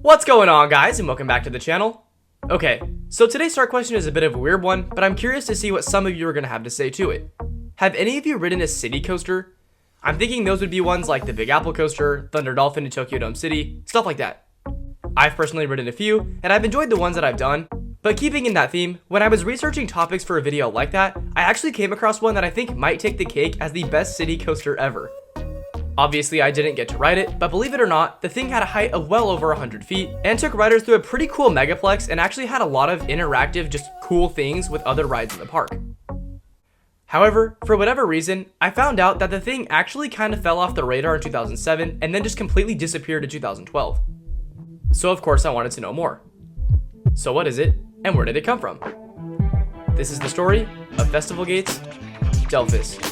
What's going on, guys, and welcome back to the channel. Okay, so today's start question is a bit of a weird one, but I'm curious to see what some of you are going to have to say to it. Have any of you ridden a city coaster? I'm thinking those would be ones like the Big Apple coaster, Thunder Dolphin in Tokyo Dome City, stuff like that. I've personally ridden a few, and I've enjoyed the ones that I've done, but keeping in that theme, when I was researching topics for a video like that, I actually came across one that I think might take the cake as the best city coaster ever. Obviously, I didn't get to ride it, but believe it or not, the thing had a height of well over 100 feet and took riders through a pretty cool megaplex and actually had a lot of interactive, just cool things with other rides in the park. However, for whatever reason, I found out that the thing actually kind of fell off the radar in 2007 and then just completely disappeared in 2012. So of course I wanted to know more. So what is it, and where did it come from? This is the story of Festivalgate's Delphis.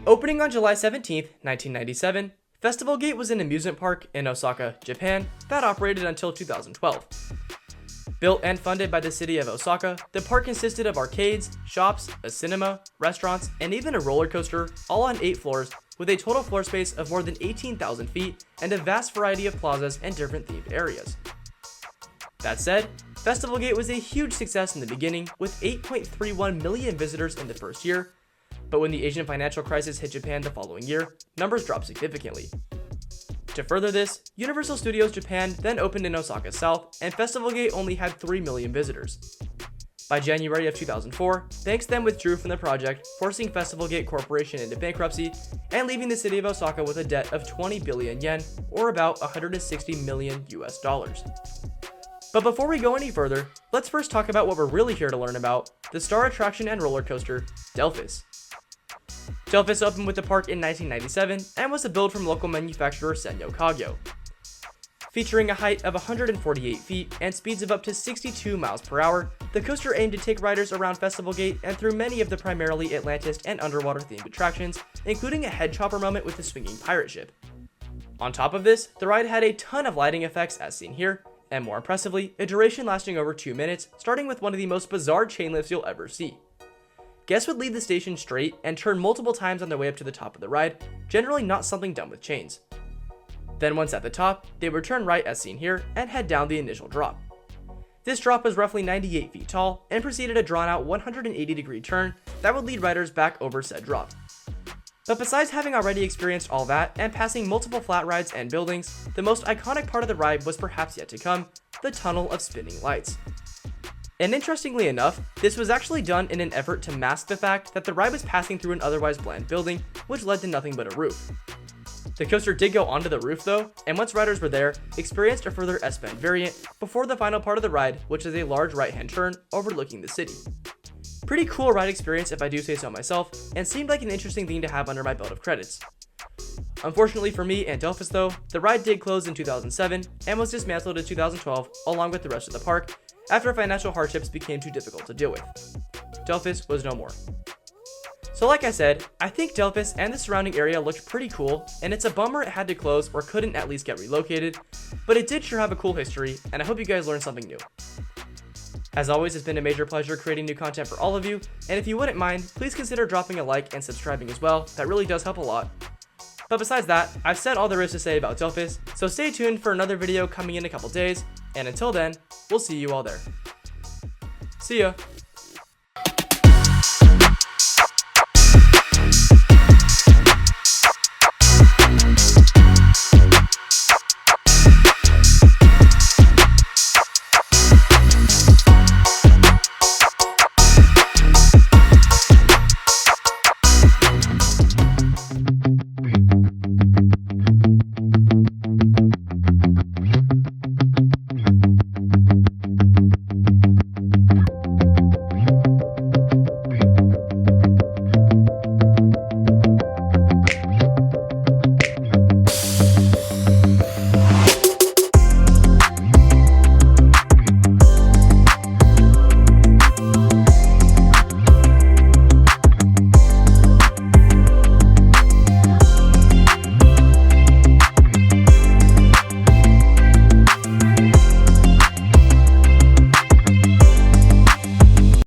Opening on July 17th, 1997, Festivalgate was an amusement park in Osaka, Japan that operated until 2012. Built and funded by the city of Osaka, the park consisted of arcades, shops, a cinema, restaurants, and even a roller coaster, all on 8 floors, with a total floor space of more than 18,000 feet and a vast variety of plazas and different themed areas. That said, Festivalgate was a huge success in the beginning, with 8.31 million visitors in the first year, but when the Asian financial crisis hit Japan the following year, numbers dropped significantly. To further this, Universal Studios Japan then opened in Osaka South, and Festivalgate only had 3 million visitors. By January of 2004, banks then withdrew from the project, forcing Festivalgate Corporation into bankruptcy and leaving the city of Osaka with a debt of 20 billion yen, or about 160 million US dollars. But before we go any further, let's first talk about what we're really here to learn about, the star attraction and roller coaster, Delphis. Delphis opened with the park in 1997 and was a build from local manufacturer Senyo Kagyo. Featuring a height of 148 feet and speeds of up to 62 miles per hour, the coaster aimed to take riders around Festivalgate and through many of the primarily Atlantis and underwater themed attractions, including a head chopper moment with the swinging pirate ship. On top of this, the ride had a ton of lighting effects as seen here, and more impressively, a duration lasting over 2 minutes, starting with one of the most bizarre chain lifts you'll ever see. Guests would leave the station straight and turn multiple times on their way up to the top of the ride, generally not something done with chains. Then once at the top, they would turn right as seen here and head down the initial drop. This drop was roughly 98 feet tall and preceded a drawn out 180-degree turn that would lead riders back over said drop. But besides having already experienced all that and passing multiple flat rides and buildings, the most iconic part of the ride was perhaps yet to come, the tunnel of spinning lights. And interestingly enough, this was actually done in an effort to mask the fact that the ride was passing through an otherwise bland building, which led to nothing but a roof. The coaster did go onto the roof though, and once riders were there, experienced a further S-bend variant before the final part of the ride, which is a large right-hand turn overlooking the city. Pretty cool ride experience if I do say so myself, and seemed like an interesting thing to have under my belt of credits. Unfortunately for me and Delphis though, the ride did close in 2007 and was dismantled in 2012 along with the rest of the park, after financial hardships became too difficult to deal with. Delphis was no more. So like I said, I think Delphis and the surrounding area looked pretty cool, and it's a bummer it had to close or couldn't at least get relocated, but it did sure have a cool history, and I hope you guys learned something new. As always, it's been a major pleasure creating new content for all of you, and if you wouldn't mind, please consider dropping a like and subscribing as well, that really does help a lot. But besides that, I've said all there is to say about Delphis, so stay tuned for another video coming in a couple days, and until then, we'll see you all there. See ya!